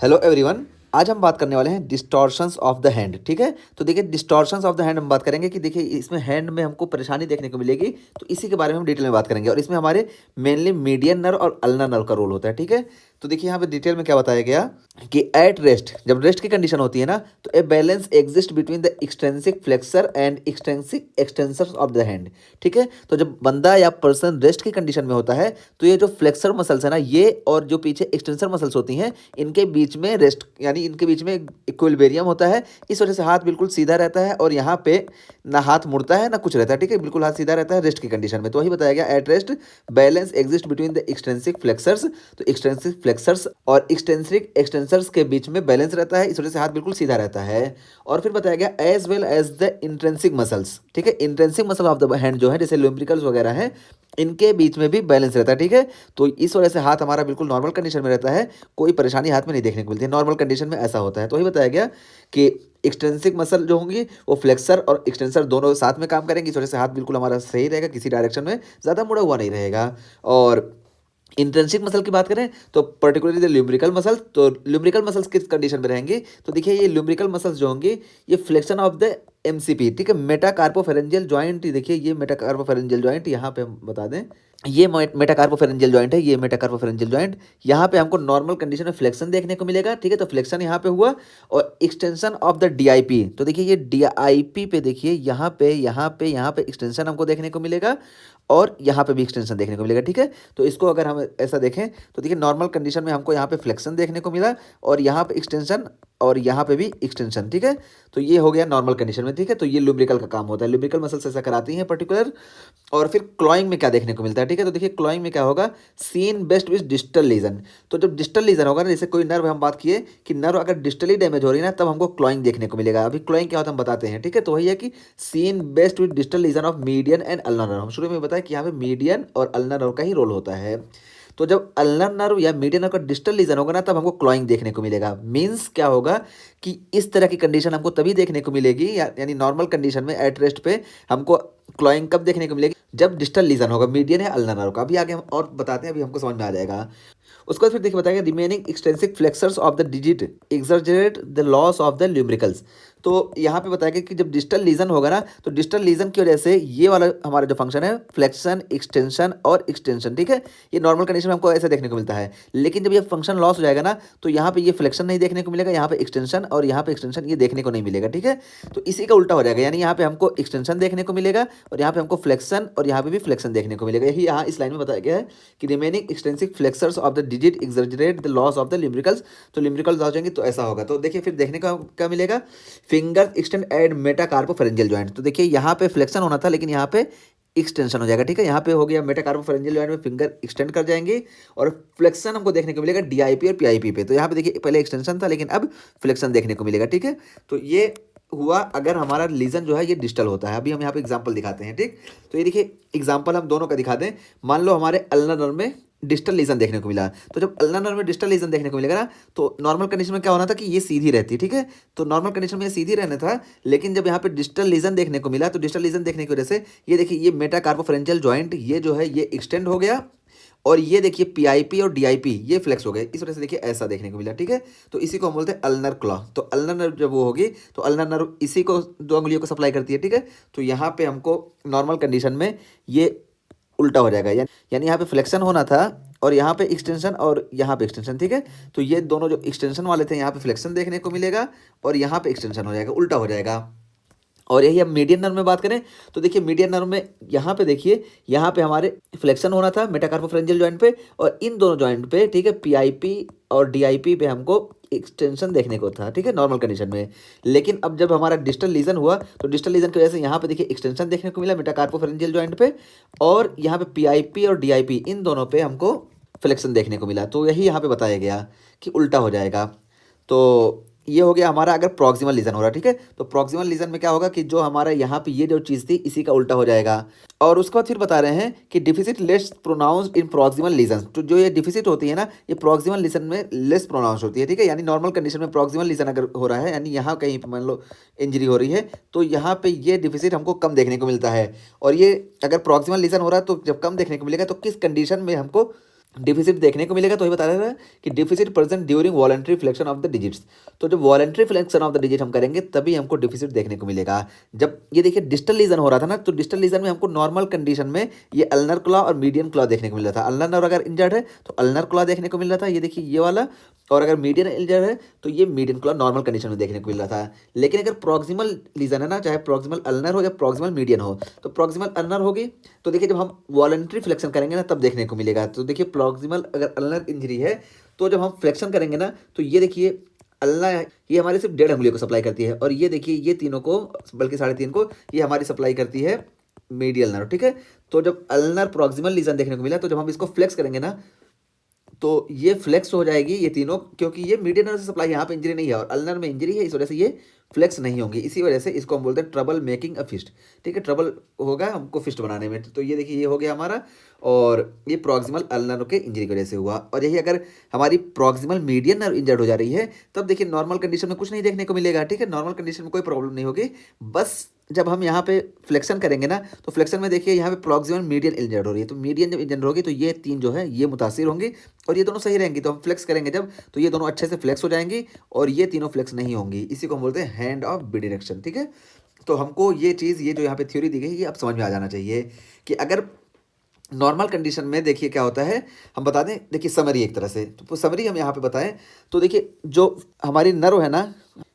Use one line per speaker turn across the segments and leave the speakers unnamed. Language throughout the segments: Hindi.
Hello everyone. आज हम बात करने वाले हैं डिस्टॉर्शंस ऑफ द हैंड। ठीक है, तो देखिए डिस्टॉर्शंस ऑफ द हैंड हम बात करेंगे कि देखिए इसमें हैंड में हमको परेशानी देखने को मिलेगी, तो इसी के बारे में हम डिटेल में बात करेंगे। और इसमें हमारे मेनली मीडियन नर्व और अल्नर नर्व का रोल होता है। ठीक है, तो देखिए यहाँ पे डिटेल में क्या बताया गया कि एट रेस्ट, जब रेस्ट की कंडीशन होती है ना, तो a balance exist between the extensive flexor and extensive extensors of the hand. ठीक है, तो जब बंदा या पर्सन रेस्ट की कंडीशन में होता है तो ये जो फ्लेक्सर मसल्स है ना, ये और जो पीछे एक्सटेंसर मसल्स होती हैं, इनके बीच में रेस्ट यानी इनके बीच में इक्विलिब्रियम होता है। इस वजह से हाथ बिल्कुल सीधा रहता है और यहाँ पे ना हाथ मुड़ता है ना कुछ रहता है। ठीक है, बिल्कुल हाथ सीधा रहता है रेस्ट की कंडीशन में। तो वही बताया गया, at rest balance exist between the extensive flexors. तो एक्सटेंसिव फ्लेक्सर्स और एक्सटेंसिव एक्सटेंसर्स के बीच में बैलेंस रहता है, इस वजह से हाथ बिल्कुल सीधा रहता है। और फिर बताया गया as well as the intrinsic muscles. ठीक है, intrinsic muscle of the hand जो है, जैसे लुम्ब्रिकल्स वगैरह है, इनके बीच में भी बैलेंस रहता है। ठीक है, तो इस वजह से हाथ हमारा बिल्कुल नॉर्मल कंडीशन में रहता है, कोई परेशानी हाथ में नहीं देखने को मिलती है। नॉर्मल कंडीशन में ऐसा होता है। तो वही बताया गया कि एक्सटेंसिक मसल जो होंगी वो फ्लेक्सर और एक्सटेंसर दोनों साथ में काम करेंगे, इस वजह से हाथ बिल्कुल हमारा सही रहेगा, किसी डायरेक्शन में ज़्यादा मुड़ा हुआ नहीं रहेगा। और इंट्रिंसिक मसल की बात करें तो पर्टिकुलरली द ल्यूम्ब्रिकल मसल, तो ल्यूम्ब्रिकल मसल्स किस कंडीशन में रहेंगे, तो देखिए ये ल्यूम्ब्रिकल मसल्स जो होंगे ये फ्लेक्शन ऑफ द एमसीपी। ठीक है, मेटाकार्पोफेरेंजियल जॉइंट। देखिए ये मेटाकार्पोफेरेंजियल जॉइंट यहाँ पे हम बता दें, ये मेटाकार्पोफेरेंजियल जॉइंट है, ये मेटाकार्पोफेरेंजियल जॉइंट। यहाँ पे हमको नॉर्मल कंडीशन में फ्लेक्शन देखने को मिलेगा। ठीक है, तो फ्लेक्शन यहाँ पे हुआ और एक्सटेंशन ऑफ द डीआईपी। तो देखिए ये डीआईपी पे देखिए यहाँ पे एक्सटेंशन हमको देखने को मिलेगा और यहाँ पे भी एक्सटेंशन देखने को मिलेगा। ठीक है, तो इसको अगर हम ऐसा देखें तो देखिए नॉर्मल कंडीशन में हमको यहाँ पे फ्लेक्शन देखने को मिला और यहाँ पे एक्सटेंशन और यहाँ पे भी एक्सटेंशन। ठीक है, तो ये हो गया नॉर्मल कंडीशन में। ठीक है, तो ये लुब्रिकल का काम होता है, लुब्रिकल मसल्स ऐसा कराती हैं पर्टिकुलर। और फिर क्लॉइंग में क्या देखने को मिलता है, ठीक है, तो देखिए क्लॉइंग में क्या होगा, seen best with distal lesion. तो जब डिस्टल लीजन होगा ना, जैसे कोई नर्व, हम बात किए कि नर्व अगर डिस्टली डैमेज हो रही है ना, तब हमको क्लॉइंग देखने को मिलेगा। अभी क्लॉइंग क्या होता है हम बताते हैं। ठीक है, तो वही है कि seen best with distal lesion of median and ulnar nerve. हम शुरू में बताया कि यहाँ पे मीडियन और अल्नर नर्व का ही रोल होता है। तो जब अल्नर नर्व या मीडियन नर्व का डिस्टल लीजन होगा ना, तब हमको क्लॉइंग देखने को मिलेगा। मींस क्या होगा कि इस तरह की कंडीशन हमको तभी देखने को मिलेगी, यानी नॉर्मल कंडीशन में एट रेस्ट पे हमको क्लॉइंग कब देखने को मिलेगी, जब डिस्टल लीजन होगा मीडियन या अल्नर नर्व का। अभी आगे हम और बताते हैं, अभी हमको समझ में आ जाएगा। उसके बाद फिर देखिए बताएगा remaining extensive flexors of the digit exaggerate the loss of the lumbricals. तो यहाँ पे बताएगा कि जब डिस्टल लीजन होगा ना, तो डिस्टल लीजन की वजह से ये वाला हमारा जो फंक्शन है, फ्लेक्शन एक्सटेंशन और एक्सटेंशन, ठीक है, ये नॉर्मल कंडीशन में हमको ऐसे देखने को मिलता है। लेकिन जब ये फंक्शन लॉस हो जाएगा ना, तो यहाँ पे ये फ्लेक्शन नहीं देखने को मिलेगा, यहाँ पे एक्सटेंशन और यहाँ पे एक्सटेंशन ये देखने को नहीं मिलेगा। ठीक है, तो इसी का उल्टा हो जाएगा, यानी यहाँ पे हमको एक्सटेंशन देखने को मिलेगा और यहाँ पे हमको फ्लेक्शन और यहाँ पे भी फ्लेक्शन देखने को मिलेगा। यही यहाँ इस लाइन में बताया गया है कि remaining extensive flexors of the digit exaggerate the loss of the lumbricals. तो लिम्ब्रिकल्स हो जाएंगे तो ऐसा होगा। तो देखिए फिर देखने का क्या मिलेगा, फिंगर एक्सटेंड एंड मेटाकार्पोफेरेंजियल जॉइंट। तो देखिए यहाँ पे फ्लेक्शन होना था, लेकिन यहाँ पे एक्सटेंशन हो जाएगा। ठीक है, यहाँ पे हो गया मेटाकार्पोफेरेंजियल जॉइंट में फिंगर एक्सटेंड कर जाएंगे और फ्लेक्शन हमको देखने को मिलेगा डीआईपी और पीआईपी पे। तो यहाँ पे देखिए पहले एक्सटेंशन था, लेकिन अब फ्लेक्शन देखने को मिलेगा। ठीक है, तो ये हुआ अगर हमारा लीजन जो है ये डिस्टल होता है। अभी हम यहाँ पे एग्जांपल दिखाते हैं। ठीक, तो ये देखिए एग्जांपल हम दोनों का दिखा दें। मान लो हमारे अल्नर नर्व में डिस्टल लीजन देखने को मिला, तो जब अल्नर नर्व में डिस्टल लीजन देखने को मिलेगा ना, तो नॉर्मल कंडीशन में क्या होना था कि ये सीधी रहती। ठीक है, तो नॉर्मल कंडीशन में ये सीधी रहना था, लेकिन जब यहाँ पे डिस्टल लीजन देखने को मिला, तो डिस्टल लीजन देखने की वजह से ये देखिए ये मेटाकार्पोफेरेंजियल जॉइंट ये जो है ये एक्सटेंड हो गया और ये देखिए पीआईपी और डीआईपी ये फ्लेक्स हो गए। इस वजह से देखिए ऐसा देखने को मिला। ठीक है, तो इसी को हम बोलते हैं अल्नर क्लॉ। तो अल्नर नर्व जब वो होगी तो अल्नर नर्व इसी को दो अंगुलियों को सप्लाई करती है। ठीक है, तो यहाँ पे हमको नॉर्मल कंडीशन में ये उल्टा हो जाएगा, यानी यहाँ पे फ्लेक्शन होना था और यहाँ पे एक्सटेंशन और यहाँ पे एक्सटेंशन। ठीक है, तो ये दोनों जो एक्सटेंशन वाले थे यहाँ पे फ्लेक्शन देखने को मिलेगा और यहाँ पे एक्सटेंशन हो जाएगा, उल्टा हो जाएगा। और यही अब मीडियन नर्व में बात करें तो देखिए मीडियन नर्व में यहाँ पे देखिए यहाँ पे हमारे फ्लेक्शन होना था मेटाकार्पोफेरेंजियल जॉइंट पे और इन दोनों जॉइंट पे, ठीक है, पीआईपी और डीआईपी पे हमको एक्सटेंशन देखने को था। ठीक है, नॉर्मल कंडीशन में। लेकिन अब जब हमारा डिस्टल लीजन हुआ तो डिस्टल लीजन की वजह से यहाँ पे देखिए एक्सटेंशन देखने को मिला मेटाकार्पोफेरेंजियल जॉइंट पे और यहाँ पे पीआईपी और डीआईपी इन दोनों पे हमको फ्लेक्शन देखने को मिला। तो यही यहाँ पे बताया गया कि उल्टा हो जाएगा। तो ये हो गया हमारा अगर प्रॉक्सिमल लीजन हो रहा है। ठीक है, तो प्रॉक्सिमल लीजन में क्या होगा कि जो हमारा यहाँ पे ये जो चीज़ थी इसी का उल्टा हो जाएगा। और उसके बाद फिर बता रहे हैं कि deficit less pronounced in proximal lesion. तो जो ये डिफिसिट होती है ना, ये प्रॉक्सिमल लीजन में लेस प्रोनाउंस होती है। ठीक है, यानी नॉर्मल कंडीशन में प्रॉक्सिमल लीजन अगर हो रहा है, यानी यहाँ कहीं मान लो इंजरी हो रही है, तो यहाँ पे ये डिफिसिट हमको कम देखने को मिलता है। और ये अगर प्रॉक्सिमल लीजन हो रहा है तो जब कम देखने को मिलेगा तो किस कंडीशन में हमको डिफिसिट देखने को मिलेगा, तो वही बता रहा है कि deficit present during voluntary flexion of the digits. तो जब voluntary flexion of the digit हम करेंगे तभी हमको डिफिसिट देखने को मिलेगा। जब ये देखिए डिस्टल लीजन हो रहा था ना, तो डिस्टल लीजन में हमको नॉर्मल कंडीशन में ये अल्नर क्लॉ और मीडियन क्लॉ देखने को मिल रहा था। अल्नर नर्व अगर इंजर्ड है तो अल्नर क्लॉ देखने को मिल रहा था, ये देखिए ये वाला। और अगर मीडियन इंजर्ड है तो ये मीडियन क्लॉ नॉर्मल कंडीशन में देखने को मिल रहा था। लेकिन अगर प्रॉक्सिमल लीजन है ना, चाहे प्रॉक्सिमल अल्नर हो या प्रॉक्सिमल मीडियन हो, तो प्रॉक्सिमल अल्नर होगी तो देखिए जब हम वॉलंटरी फ्लेक्शन करेंगे ना तब देखने को मिलेगा। तो देखिए प्रॉक्सिमल अगर अल्नर इंजरी है तो जब हम फ्लेक्शन करेंगे ना, तो ये देखिए अल्नर ये हमारे सिर्फ 1.5 अंगुलियों को सप्लाई करती है, और ये देखिए ये तीनों को, बल्कि 3.5 को ये हमारी सप्लाई करती है मीडियल नर्व। ठीक है, तो जब अल्नर प्रॉक्सिमल लीजन देखने को मिला तो जब हम इसको फ्लेक्स करेंगे ना तो ये फ्लेक्स हो जाएगी ये तीनों, क्योंकि ये मीडियन नर्व से सप्लाई, यहाँ पे इंजरी नहीं है और अल्नर में इंजरी है, इस वजह से ये फ्लेक्स नहीं होंगी। इसी वजह से इसको हम बोलते हैं ट्रबल मेकिंग अ फिस्ट। ठीक है, ट्रबल होगा हमको फिस्ट बनाने में। तो ये देखिए ये हो गया हमारा, और ये प्रॉक्सिमल अल्नर के इंजरी की वजह से हुआ। और यही अगर हमारी प्रॉक्सिमल मीडियन नर्व इंजर्ड हो जा रही है तब देखिए नॉर्मल कंडीशन में कुछ नहीं देखने को मिलेगा। ठीक है, नॉर्मल कंडीशन में कोई प्रॉब्लम नहीं होगी। बस जब हम यहाँ पे फ्लेक्शन करेंगे ना, तो फ्लेक्शन में देखिए यहाँ पे प्रॉक्सिमल मीडियन इंजर्ड हो रही है, तो मीडियन जब इंजर्ड होगी तो ये तीन जो है ये मुतासिर होंगी और ये दोनों सही रहेंगी। तो हम फ्लेक्स करेंगे जब, तो ये दोनों अच्छे से फ्लेक्स हो जाएंगी और ये तीनों फ्लेक्स नहीं होंगी। इसी को हम बोलते हैं हैंड ऑफ बिडिरेक्शन। ठीक है, तो हमको ये चीज़, ये जो यहाँ पे थ्योरी दी गई ये अब समझ में आ जाना चाहिए कि अगर नॉर्मल कंडीशन में देखिए क्या होता है, हम बता दें। देखिए समरी एक तरह से, तो समरी हम यहाँ पे बताएं तो देखिए जो हमारी नर्व है ना,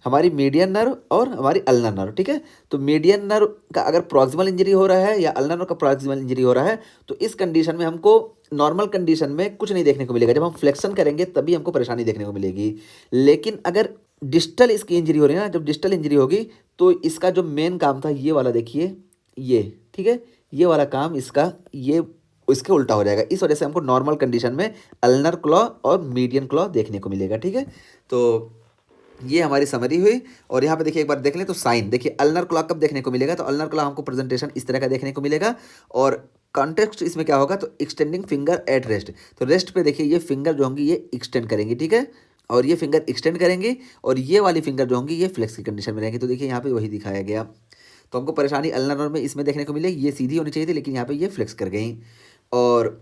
हमारी मीडियन नर्व और हमारी अल्नर नर्व। ठीक है, तो मीडियन नर्व का अगर प्रॉक्सिमल इंजरी हो रहा है या अल्नर नर्व का प्रॉक्सिमल इंजरी हो रहा है, तो इस कंडीशन में हमको नॉर्मल कंडीशन में कुछ नहीं देखने को मिलेगा। जब हम फ्लेक्शन करेंगे तभी हमको परेशानी देखने को मिलेगी। लेकिन अगर डिस्टल इसकी इंजरी हो रही है ना, जब डिस्टल इंजरी होगी तो इसका जो मेन काम था ये वाला देखिए ये, ठीक है, ये वाला काम इसका ये इसके उल्टा हो जाएगा। इस वजह से हमको नॉर्मल कंडीशन में अल्नर क्लॉ और मीडियन क्लॉ देखने को मिलेगा। ठीक है, तो ये हमारी समरी हुई। और यहाँ पे देखिए एक बार देख लें तो साइन देखिए अल्नर क्लॉ कब देखने को मिलेगा, तो अल्नर क्लॉ हमको प्रेजेंटेशन इस तरह का देखने को मिलेगा। और कॉन्टेक्स्ट इसमें क्या होगा, तो एक्सटेंडिंग फिंगर एट रेस्ट। तो रेस्ट पे देखिए ये फिंगर जो होंगी ये एक्सटेंड करेंगी। ठीक है, और ये फिंगर एक्सटेंड करेंगी और ये वाली फिंगर जो होंगी ये फ्लेक्स की कंडीशन में रहेंगी। तो देखिए यहाँ पे वही दिखाया गया। तो हमको परेशानी अल्नर में इसमें देखने को मिलेगी, ये सीधी होनी चाहिए थी लेकिन यहाँ पे ये फ्लेक्स कर गई। और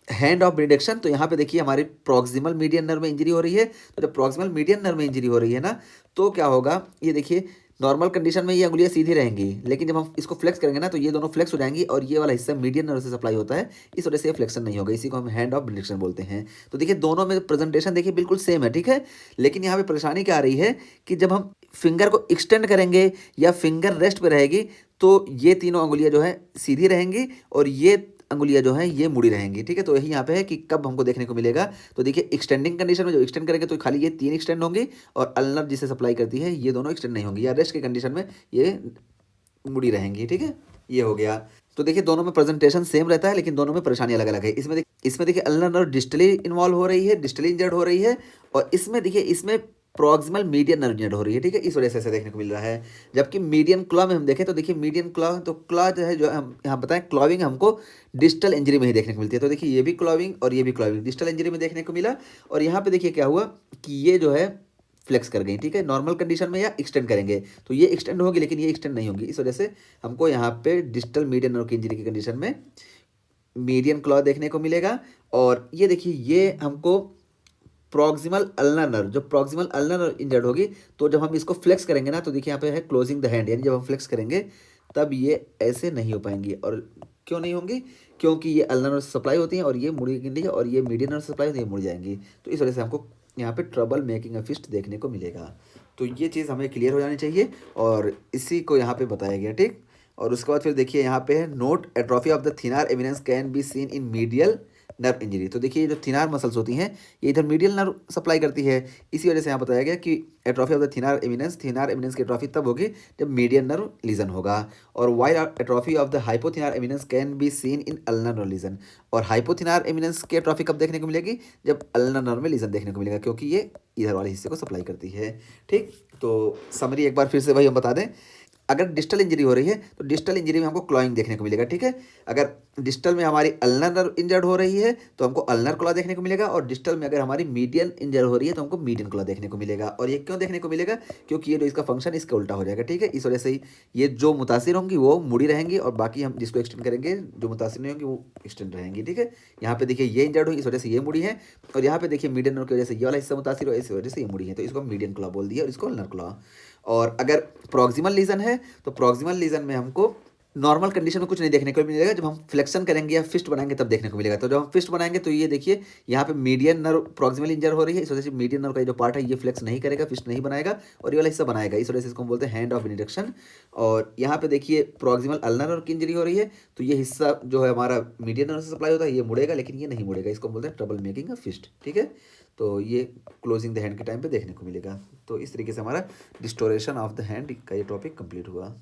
हैंड ऑफ बिडिरेक्शन, तो यहाँ पे देखिए हमारी प्रॉक्सिमल मीडियन नर्व में इंजरी हो रही है। तो जब प्रॉक्सिमल मीडियन नर्व में इंजरी हो रही है ना, तो क्या होगा, ये देखिए नॉर्मल कंडीशन में ये अंगुलियाँ सीधी रहेंगी, लेकिन जब हम इसको फ्लेक्स करेंगे ना तो ये दोनों फ्लेक्स हो जाएंगी और ये वाला हिस्सा मीडियन नर्व से सप्लाई होता है, इस वजह से ये फ्लेक्शन नहीं होगा। इसी को हम हैंड ऑफ बिडिरेक्शन बोलते हैं। तो देखिए दोनों में प्रेजेंटेशन देखिए बिल्कुल सेम है। ठीक है, लेकिन यहाँ पे परेशानी क्या आ रही है कि जब हम फिंगर को एक्सटेंड करेंगे या फिंगर रेस्ट पे रहेगी तो ये तीनों अंगुलियाँ जो है सीधी रहेंगी और ये अंगुलियाँ जो हैं ये मुड़ी रहेंगी। ठीक है, तो यही यहाँ पे है कि कब हमको देखने को मिलेगा। तो देखिए एक्सटेंडिंग कंडीशन में जो एक्सटेंड करेंगे तो खाली ये तीन एक्सटेंड होंगी और अल्नर जिसे सप्लाई करती है ये दोनों एक्सटेंड नहीं होंगी, या रेस्ट की कंडीशन में ये मुड़ी रहेंगी। ठीक है, ये हो गया। तो देखिए दोनों में प्रेजेंटेशन सेम रहता है लेकिन दोनों में परेशानी अलग अलग है। इसमें देखिए अल्नर नर्व डिस्टली इन्वॉल्व हो रही है, डिस्टली इंजर्ड हो रही है, और इसमें देखिए इसमें प्रॉक्सिमल मीडियन नर्व इंजर्ड हो रही है। ठीक है, इस वजह से ऐसे देखने को मिल रहा है। जबकि मीडियन क्लॉ में हम देखें तो देखिए मीडियन क्लॉ, तो क्लॉ जो है, जो हम यहाँ बताएं क्लॉविंग हमको डिस्टल इंजरी में ही देखने को मिलती है। तो देखिए ये भी क्लॉविंग और ये भी क्लॉविंग डिस्टल इंजरी में देखने को मिला। और यहाँ पे देखिए क्या हुआ कि ये जो है फ्लेक्स कर गई। ठीक है, नॉर्मल कंडीशन में या एक्सटेंड करेंगे तो ये एक्सटेंड होगी लेकिन ये एक्सटेंड नहीं होगी। इस वजह से हमको यहाँ पे डिस्टल मीडियन नर्व की इंजरी की कंडीशन में मीडियन क्लॉ देखने को मिलेगा। और ये देखिए ये हमको प्रॉक्सिमल अल्नर नर्व, जब प्रॉक्सिमल अल्नर नर्व इंजर्ड होगी तो जब हम इसको फ्लेक्स करेंगे ना, तो देखिए यहाँ पे है क्लोजिंग द हैंड, यानी जब हम फ्लेक्स करेंगे तब ये ऐसे नहीं हो पाएंगी। और क्यों नहीं होंगी, क्योंकि ये अल्नर नर्व से सप्लाई होती हैं और ये मुड़ी गिनती है, और ये मीडियन नर्व से सप्लाई होती है, ये मुड़ जाएंगी। तो इस वजह से हमको यहाँ पे ट्रबल मेकिंग अ फिस्ट देखने को मिलेगा। तो ये चीज़ हमें क्लियर हो जानी चाहिए और इसी को यहाँ पे बताया गया। ठीक, और उसके बाद फिर देखिए यहाँ पे है note atrophy of the thenar eminence can be seen in medial nerve injury. तो देखिए जो थिनार मसल्स होती हैं ये इधर मीडियल नर्व सप्लाई करती है, इसी वजह से यहाँ बताया गया कि atrophy of the thenar eminence की एट्रोफी तब होगी जब मीडियन नर्व लीजन होगा। और while atrophy of the hypothenar eminence can be seen in ulnar nerve lesion. और हाइपोथिनार एमिनेंस की एट्रोफी कब देखने को मिलेगी, जब अल्नर नर्व में लीजन देखने को मिलेगा, क्योंकि ये इधर वाले हिस्से को सप्लाई करती है। ठीक, तो समरी एक बार फिर से वही हम बता दें। अगर डिस्टल इंजरी हो रही है तो डिस्टल इंजरी में हमको क्लॉइंग देखने को मिलेगा, ठीक है। अगर डिस्टल में हमारी अल्नर नर्व इंजर्ड हो रही है तो हमको अल्नर क्लॉ देखने को मिलेगा, और डिस्टल में अगर हमारी मीडियन इंजर हो रही है तो हमको मीडियन क्लॉ देखने को मिलेगा। और ये क्यों देखने को मिलेगा, क्योंकि ये जो इसका फंक्शन इसका उल्टा हो जाएगा, ठीक है। इस वजह से ही ये जो मुतासिर होंगी वो मुड़ी रहेंगी, और बाकी हम जिसको एक्सटेंड करेंगे जो मुतासिर नहीं होंगी वो एक्सटेंड रहेंगी, ठीक है। यहाँ पे देखिए ये इंजर्ड हुई, इस वजह से ये मुड़ी है, और यहाँ पे देखिए मीडियन नर्व की वजह से ये वाला हिस्सा मुतासिर हो, इस वजह से ये मुड़ी है, तो इसको हम मीडियन क्लॉ बोल दिया और इसको अल्नर क्लॉ। और अगर प्रॉक्सिमल लीजन है तो प्रॉक्सिमल लीजन में हमको नॉर्मल कंडीशन में कुछ नहीं देखने को मिलेगा, जब हम फ्लेक्शन करेंगे या फिस्ट बनाएंगे तब देखने को मिलेगा। तो जब हम फिस्ट बनाएंगे तो ये देखिए यहाँ पे मीडियन नर्व प्रॉक्सिमल इंजर हो रही है, इस वजह से मीडियन नर्व का जो पार्ट है ये फ्लेक्स नहीं करेगा, फिस्ट नहीं बनाएगा, और ये वाला हिस्सा बनाएगा, इस वजह से इसको हम बोलते हैं हैंड ऑफ बेनिडिक्शन। और यहाँ पे देखिए प्रॉक्सिमल अल्नर नर्व की इंजरी हो रही है, तो ये हिस्सा जो है हमारा मीडियन नर्व से सप्लाई होता है, ये मुड़ेगा लेकिन ये नहीं मुड़ेगा, इसको हम बोलते हैं ट्रबल मेकिंग अ फिस्ट, ठीक है। तो ये क्लोजिंग द हैंड के टाइम पे देखने को मिलेगा। तो इस तरीके से हमारा डिस्टोरेशन ऑफ द हैंड का ये टॉपिक कंप्लीट हुआ।